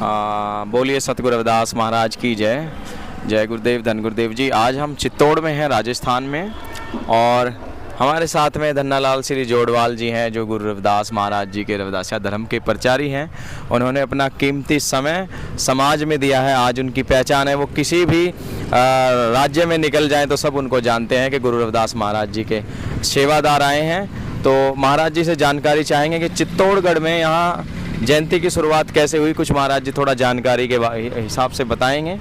बोलिए सतगुरु रविदास महाराज की जय। जय गुरुदेव, धन गुरुदेव जी। आज हम चित्तौड़ में हैं, राजस्थान में, और हमारे साथ में धन्नालाल श्री जोड़वाल जी हैं, जो गुरु रविदास महाराज जी के रविदासिया धर्म के प्रचारी हैं। उन्होंने अपना कीमती समय समाज में दिया है। आज उनकी पहचान है, वो किसी भी राज्य में निकल जाएं तो सब उनको जानते हैं कि गुरु रविदास महाराज जी के सेवादार आए हैं। तो महाराज जी से जानकारी चाहेंगे कि चित्तौड़गढ़ में यहाँ जयंती की शुरुआत कैसे हुई। कुछ महाराज जी थोड़ा जानकारी के हिसाब से बताएंगे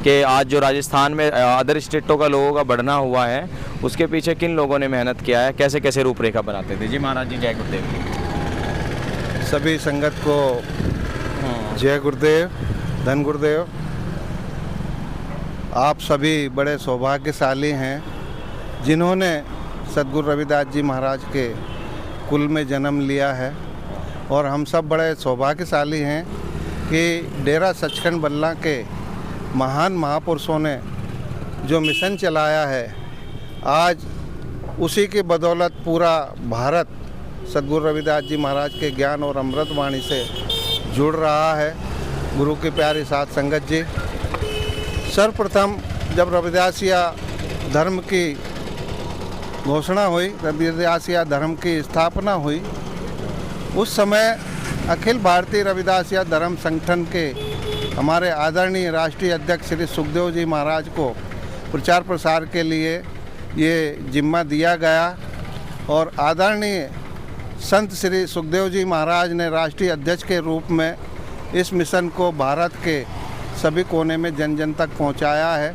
कि आज जो राजस्थान में अदर स्टेटों का लोगों का बढ़ना हुआ है, उसके पीछे किन लोगों ने मेहनत किया है, कैसे कैसे रूपरेखा बनाते थे। जी महाराज जी, जय गुरुदेव। सभी संगत को जय गुरुदेव, धन गुरुदेव। आप सभी बड़े सौभाग्यशाली हैं जिन्होंने सद्गुरु रविदास जी महाराज के कुल में जन्म लिया है, और हम सब बड़े सौभाग्यशाली हैं कि डेरा सचखंड बल्ला के महान महापुरुषों ने जो मिशन चलाया है, आज उसी की बदौलत पूरा भारत सद्गुरु रविदास जी महाराज के ज्ञान और अमृत वाणी से जुड़ रहा है। गुरु की प्यारी साथ संगत जी, सर्वप्रथम जब रविदासिया धर्म की घोषणा हुई, रविदासिया धर्म की स्थापना हुई, उस समय अखिल भारतीय रविदासिया धर्म संगठन के हमारे आदरणीय राष्ट्रीय अध्यक्ष श्री सुखदेव जी महाराज को प्रचार प्रसार के लिए ये जिम्मा दिया गया, और आदरणीय संत श्री सुखदेव जी महाराज ने राष्ट्रीय अध्यक्ष के रूप में इस मिशन को भारत के सभी कोने में जन जन तक पहुंचाया है।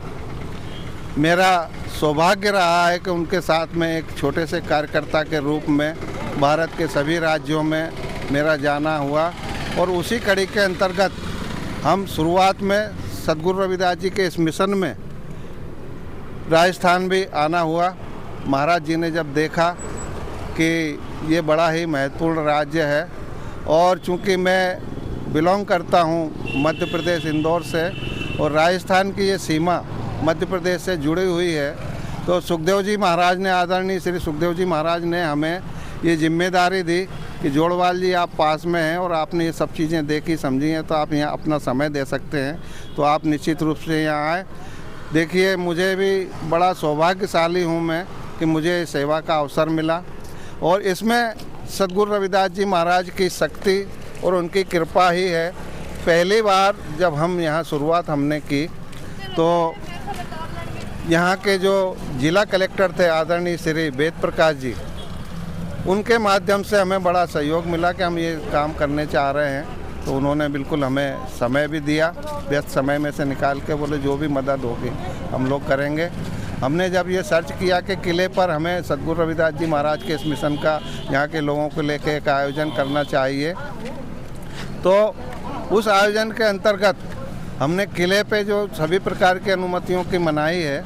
मेरा सौभाग्य रहा है कि उनके साथ में एक छोटे से कार्यकर्ता के रूप में भारत के सभी राज्यों में मेरा जाना हुआ, और उसी कड़ी के अंतर्गत हम शुरुआत में सद्गुरु रविदास जी के इस मिशन में राजस्थान भी आना हुआ। महाराज जी ने जब देखा कि ये बड़ा ही महत्वपूर्ण राज्य है, और चूंकि मैं बिलोंग करता हूँ मध्य प्रदेश इंदौर से, और राजस्थान की ये सीमा मध्य प्रदेश से जुड़ी हुई है, तो सुखदेव जी महाराज ने, आदरणीय श्री सुखदेव जी महाराज ने हमें ये जिम्मेदारी दी कि जोड़वाल जी आप पास में हैं और आपने ये सब चीज़ें देखी समझी हैं, तो आप यहाँ अपना समय दे सकते हैं, तो आप निश्चित रूप से यहाँ आए। देखिए, मुझे भी बड़ा सौभाग्यशाली हूँ मैं कि मुझे सेवा का अवसर मिला, और इसमें सद्गुरु रविदास जी महाराज की शक्ति और उनकी कृपा ही है। पहली बार जब हम यहाँ शुरुआत हमने की, तो यहाँ के जो जिला कलेक्टर थे आदरणीय श्री वेद प्रकाश जी, उनके माध्यम से हमें बड़ा सहयोग मिला कि हम ये काम करने चाह रहे हैं, तो उन्होंने बिल्कुल हमें समय भी दिया, व्यस्त समय में से निकाल के बोले जो भी मदद होगी हम लोग करेंगे। हमने जब ये सर्च किया कि किले पर हमें सद्गुरु रविदास जी महाराज के इस मिशन का यहाँ के लोगों को लेकर एक आयोजन करना चाहिए, तो उस आयोजन के अंतर्गत हमने किले पे जो सभी प्रकार की अनुमतियों की मनाही है,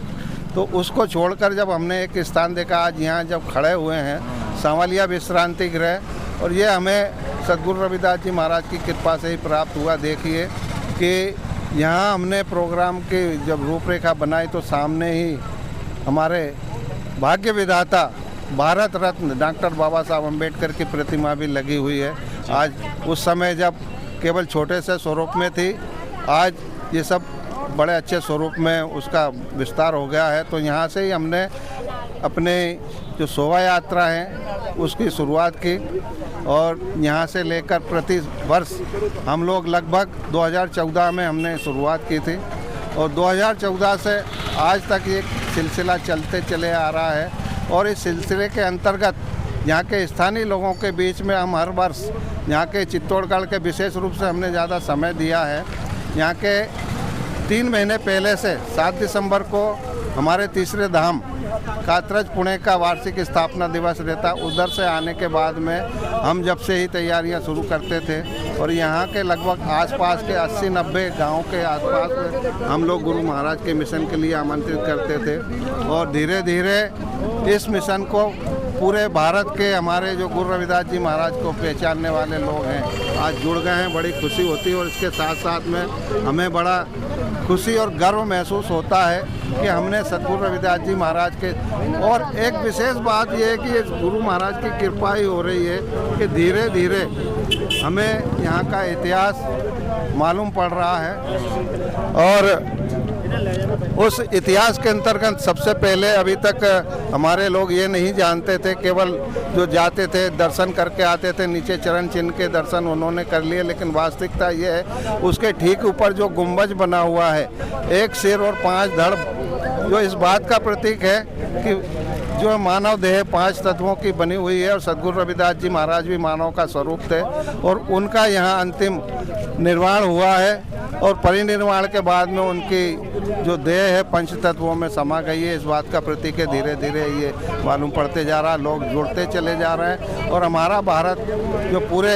तो उसको छोड़कर जब हमने एक स्थान देखा, आज यहाँ जब खड़े हुए हैं सांवलिया विश्रांति गृह, और ये हमें सद्गुरु रविदास जी महाराज की कृपा से ही प्राप्त हुआ। देखिए कि यहाँ हमने प्रोग्राम की जब रूपरेखा बनाई, तो सामने ही हमारे भाग्य विधाता भारत रत्न डॉक्टर बाबा साहब अम्बेडकर की प्रतिमा भी लगी हुई है। आज उस समय जब केवल छोटे से स्वरूप में थी, आज ये सब बड़े अच्छे स्वरूप में उसका विस्तार हो गया है। तो यहाँ से ही हमने अपने जो शोभा यात्रा है उसकी शुरुआत की, और यहाँ से लेकर प्रति वर्ष हम लोग लगभग 2014 में हमने शुरुआत की थी, और 2014 से आज तक ये सिलसिला चलते चले आ रहा है। और इस सिलसिले के अंतर्गत यहाँ के स्थानीय लोगों के बीच में हम हर वर्ष यहाँ के चित्तौड़गढ़ के विशेष रूप से हमने ज़्यादा समय दिया है। यहाँ के 3 महीने पहले से 7 दिसंबर को हमारे तीसरे धाम कात्रज पुणे का वार्षिक स्थापना दिवस रहता, उधर से आने के बाद में हम जब से ही तैयारियां शुरू करते थे, और यहाँ के लगभग आसपास के 80-90 गाँव के आसपास हम लोग गुरु महाराज के मिशन के लिए आमंत्रित करते थे, और धीरे धीरे इस मिशन को पूरे भारत के हमारे जो गुरु रविदास जी महाराज को पहचानने वाले लोग हैं आज जुड़ गए हैं। बड़ी खुशी होती है, और इसके साथ साथ में हमें बड़ा खुशी और गर्व महसूस होता है कि हमने सद्गुरु रविदास जी महाराज के, और एक विशेष बात यह है कि ये गुरु महाराज की कृपा ही हो रही है कि धीरे धीरे हमें यहाँ का इतिहास मालूम पड़ रहा है। और उस इतिहास के अंतर्गत सबसे पहले अभी तक हमारे लोग ये नहीं जानते थे, केवल जो जाते थे दर्शन करके आते थे, नीचे चरण चिन्ह के दर्शन उन्होंने कर लिए, लेकिन वास्तविकता ये है उसके ठीक ऊपर जो गुंबज बना हुआ है, एक सिर और 5 धड़, जो इस बात का प्रतीक है कि जो मानव देह 5 तत्वों की बनी हुई है, और सद्गुरु रविदास जी महाराज भी मानव का स्वरूप थे, और उनका यहाँ अंतिम निर्वाण हुआ है। और परिनिर्वाण के बाद में उनकी जो देह है 5 तत्वों में समा गई है। इस बात का प्रतीक है, धीरे धीरे ये मालूम पड़ते जा रहा है, लोग जुड़ते चले जा रहे हैं। और हमारा भारत जो पूरे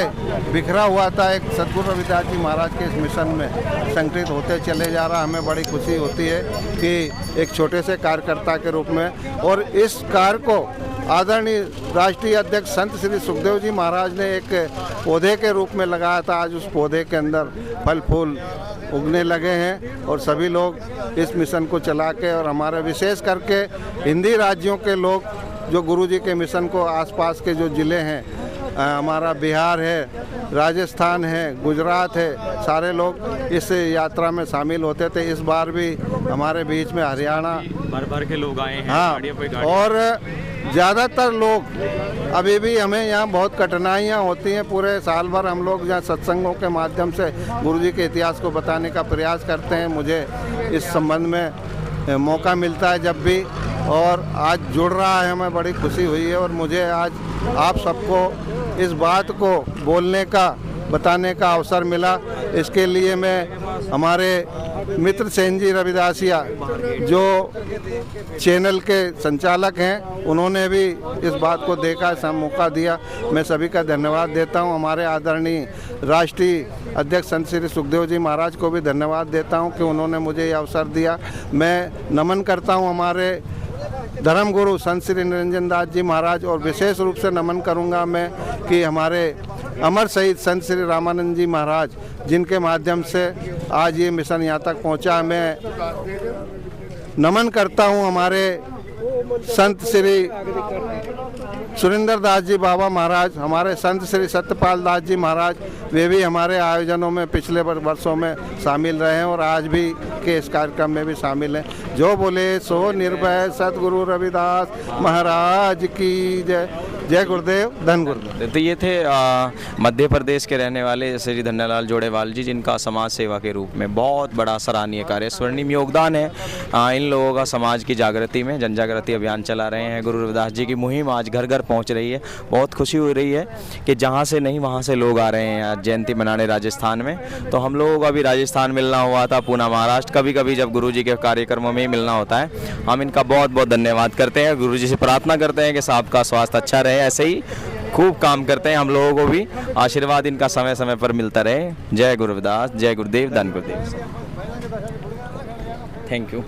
बिखरा हुआ था, एक सद्गुरु रविदास जी महाराज के इस मिशन में संगठित होते चले जा रहा है। हमें बड़ी खुशी होती है कि एक छोटे से कार्यकर्ता के रूप में, और इस कार्य को आदरणीय राष्ट्रीय अध्यक्ष संत श्री सुखदेव जी महाराज ने एक पौधे के रूप में लगाया था। आज उस पौधे के अंदर फल फूल उगने लगे हैं, और सभी लोग इस मिशन को चला के, और हमारे विशेष करके हिंदी राज्यों के लोग जो गुरुजी के मिशन को, आसपास के जो ज़िले हैं, हमारा बिहार है, राजस्थान है, गुजरात है, सारे लोग इस यात्रा में शामिल होते थे। इस बार भी हमारे बीच में हरियाणा भर के लोग आए हैं। हाँ, और ज़्यादातर लोग, अभी भी हमें यहाँ बहुत कठिनाइयाँ होती हैं। पूरे साल भर हम लोग यहाँ सत्संगों के माध्यम से गुरुजी के इतिहास को बताने का प्रयास करते हैं। मुझे इस संबंध में मौका मिलता है जब भी, और आज जुड़ रहा है, हमें बड़ी खुशी हुई है। और मुझे आज आप सबको इस बात को बोलने का, बताने का अवसर मिला। इसके लिए मैं हमारे मित्र सेन जी रविदासिया जो चैनल के संचालक हैं, उन्होंने भी इस बात को देखा, सब मौका दिया, मैं सभी का धन्यवाद देता हूं। हमारे आदरणीय राष्ट्रीय अध्यक्ष संत श्री सुखदेव जी महाराज को भी धन्यवाद देता हूं कि उन्होंने मुझे ये अवसर दिया। मैं नमन करता हूं हमारे धर्मगुरु संत श्री निरंजन दास जी महाराज, और विशेष रूप से नमन करूंगा मैं कि हमारे अमर शहीद संत श्री रामानंद जी महाराज, जिनके माध्यम से आज ये मिशन यहाँ तक पहुँचा। मैं नमन करता हूँ हमारे संत श्री सुरेंद्र दास जी बाबा महाराज, हमारे संत श्री सत्यपाल दास जी महाराज, वे भी हमारे आयोजनों में पिछले वर्षों में शामिल रहे हैं और आज भी के इस कार्यक्रम में भी शामिल हैं। जो बोले सो निर्भय सतगुरु रविदास महाराज की जय। जय गुरुदेव, धन गुरुदेव। तो ये थे मध्य प्रदेश के रहने वाले श्री धन्नालाल जोड़ेवाल जी, जिनका समाज सेवा के रूप में बहुत बड़ा सराहनीय कार्य, स्वर्णिम योगदान है। इन लोगों का समाज की जागृति में जन जागृति अभियान चला रहे हैं। गुरु रविदास जी की मुहिम आज घर घर पहुंच रही है। बहुत खुशी हो रही है कि जहां से नहीं वहां से लोग आ रहे हैं आज जयंती मनाने राजस्थान में। तो हम लोगों को अभी राजस्थान मिलना हुआ था, पूना महाराष्ट्र, कभी कभी जब गुरु जी के कार्यक्रमों में मिलना होता है। हम इनका बहुत बहुत धन्यवाद करते हैं। गुरु जी से प्रार्थना करते हैं कि साहब का स्वास्थ्य अच्छा रहे, ऐसे ही खूब काम करते हैं। हम लोगों को भी आशीर्वाद इनका समय समय पर मिलता रहे। जय गुरु रविदास, जय गुरुदेव, धन गुरुदेव। Thank you.